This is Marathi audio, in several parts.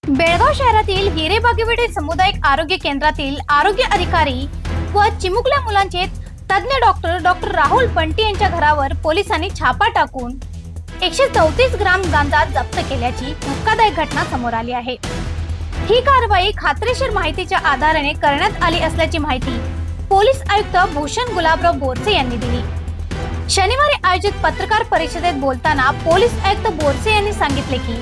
बेळगाव शहरातील हिरेबागेवाडी सामुदायिक आरोग्य केंद्रातील आरोग्य अधिकारी व चिमुकल्या मुलांचे तज्ञ डॉक्टर राहुल बंटी यांच्या घरावर पोलिसांनी छापा टाकून 134 ग्राम गांजा जप्त केल्याची धक्कादायक घटना समोर आली आहे। ही कारवाई खात्रीशीर माहितीच्या आधाराने करण्यात आली असल्याची माहिती पोलीस आयुक्त भूषण गुलाबराव बोरसे यांनी दिली। शनिवारी आयोजित पत्रकार परिषदेत बोलताना पोलीस आयुक्त बोरसे यांनी सांगितले की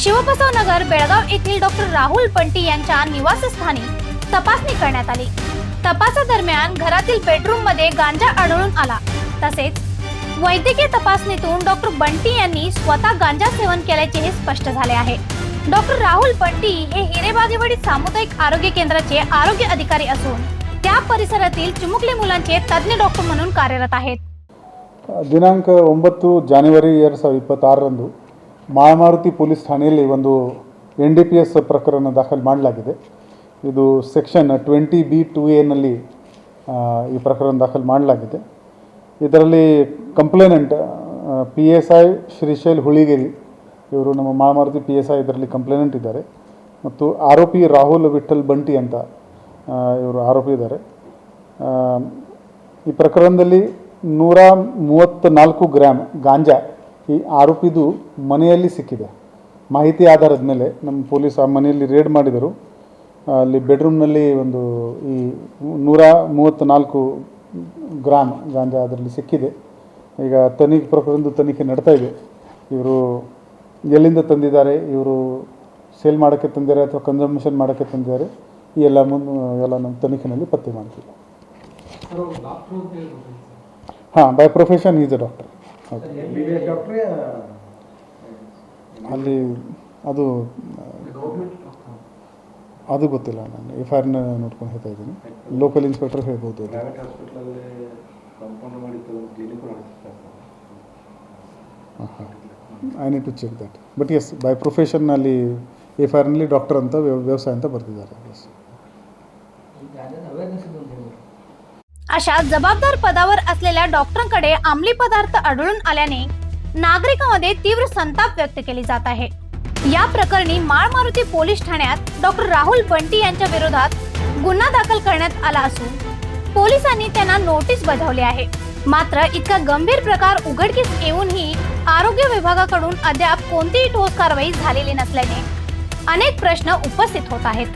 शिवबसव नगर बेळगाव येथील डॉक्टर राहुल बंटी यांच्या निवासस्थानी तपासणी करण्यात आली। तपासादरम्यान घरातील बेडरूम मध्ये गांजा आढळून आला। तसेच वैद्यकीय तपासणीतून डॉक्टर बंटी यांनी स्वतः गांजा सेवन केल्याचे स्पष्ट झाले आहे। डॉक्टर राहुल बंटी हे हिरेबागेवाडी सामुदायिक आरोग्य केंद्राचे आरोग्य अधिकारी असून त्या परिसरातील चिमुकले मुलांचे तज्ञ डॉक्टर म्हणून कार्यरत आहेत। ದಿನಾಂಕ 9 ಜನವರಿ 2026 ಮಾಳಮಾರುತಿ ಪೊಲೀಸ್ ಠಾಣೆಯಲ್ಲಿ ಒಂದು NDPS ಪ್ರಕರಣ ದಾಖಲು ಮಾಡಲಾಗಿದೆ। ಇದು ಸೆಕ್ಷನ್ 20B2A ನಲ್ಲಿ ಈ ಪ್ರಕರಣ ದಾಖಲು ಮಾಡಲಾಗಿದೆ। ಇದರಲ್ಲಿ ಕಂಪ್ಲೇನೆಂಟ್ PSI ಶ್ರೀಶೈಲ್ ಹುಳಿಗೇರಿ ಇವರು ನಮ್ಮ ಮಾಳಮಾರುತಿ PSI ಇದರಲ್ಲಿ ಕಂಪ್ಲೇನೆಂಟ್ ಇದ್ದಾರೆ ಮತ್ತು ಆರೋಪಿ ರಾಹುಲ್ ವಿಠಲ್ ಬಂಟಿ ಅಂತ ಇವರು ಆರೋಪಿ ಇದ್ದಾರೆ। ಈ ಪ್ರಕರಣದಲ್ಲಿ 134 ಗ್ರಾಮ್ ಗಾಂಜಾ ಈ ಆರೋಪಿದು ಮನೆಯಲ್ಲಿ ಸಿಕ್ಕಿದೆ। ಮಾಹಿತಿ ಆಧಾರದ ಮೇಲೆ ನಮ್ಮ ಪೊಲೀಸ್ ಆ ಮನೆಯಲ್ಲಿ ರೇಡ್ ಮಾಡಿದರು। ಅಲ್ಲಿ ಬೆಡ್ರೂಮ್ನಲ್ಲಿ ಒಂದು ಈ 134 ಗ್ರಾಮ್ ಗಾಂಜಾ ಅದರಲ್ಲಿ ಸಿಕ್ಕಿದೆ। ಈಗ ಪ್ರಕರಣದ ತನಿಖೆ ನಡೀತಾ ಇದೆ। ಇವರು ಎಲ್ಲಿಂದ ತಂದಿದ್ದಾರೆ, ಇವರು ಸೇಲ್ ಮಾಡೋಕ್ಕೆ ತಂದಿದ್ದಾರೆ ಅಥವಾ ಕನ್ಸಂಪ್ಷನ್ ಮಾಡೋಕ್ಕೆ ತಂದಿದ್ದಾರೆ, ಈ ಎಲ್ಲ ನಮ್ಮ ತನಿಖೆಯಲ್ಲಿ ಪತ್ತೆ ಮಾಡ್ತೀವಿ। हाँ, by profession is a doctor. ಅಲ್ಲಿ ಅದು ಗೊತ್ತಿಲ್ಲ, ನಾನು FIR ನೋಡ್ಕೊಂಡು ಹೇಳ್ತಾ ಇದ್ದೀನಿ। ಲೋಕಲ್ ಇನ್ಸ್ಪೆಕ್ಟರ್ ಹೇಳ್ಬೋದು। I need to check that, but as by profession ಅಲ್ಲಿ FIR ನಲ್ಲಿ ಡಾಕ್ಟರ್ ಅಂತ ವ್ಯವಸಾಯ ಅಂತ ಬರ್ತಿದ್ದಾರೆ। अशा जबाबदार पदावर असलेल्या डॉक्टरांकडे अंमली पदार्थ आढळून आल्याने नागरिकांमध्ये तीव्र संताप व्यक्त केली जात आहे। या प्रकरणी माळमारुती पोलीस ठाण्यात डॉक्टर राहुल बंटी यांच्या विरोधात गुन्हा दाखल करण्यात आला असून पोलिसांनी त्यांना नोटीस बजावली आहे। मात्र इतका गंभीर प्रकार उघडकीस येऊनही आरोग्य विभागाकडून अद्याप कोणतीही ठोस कारवाई झालेली नसल्याने अनेक प्रश्न उपस्थित होत आहेत।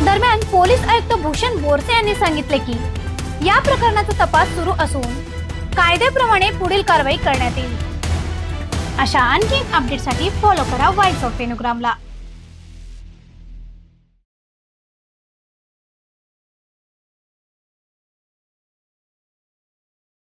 दरम्यान पोलीस आयुक्त भूषण बोरसे यांनी सांगितले की या प्रकरणाचा तपास सुरू असून कायद्याप्रमाणे पुढील कारवाई करण्यात येईल। अशा आणखी अपडेटसाठी फॉलो करा व्हॉइस ऑफ वेणुग्रामला।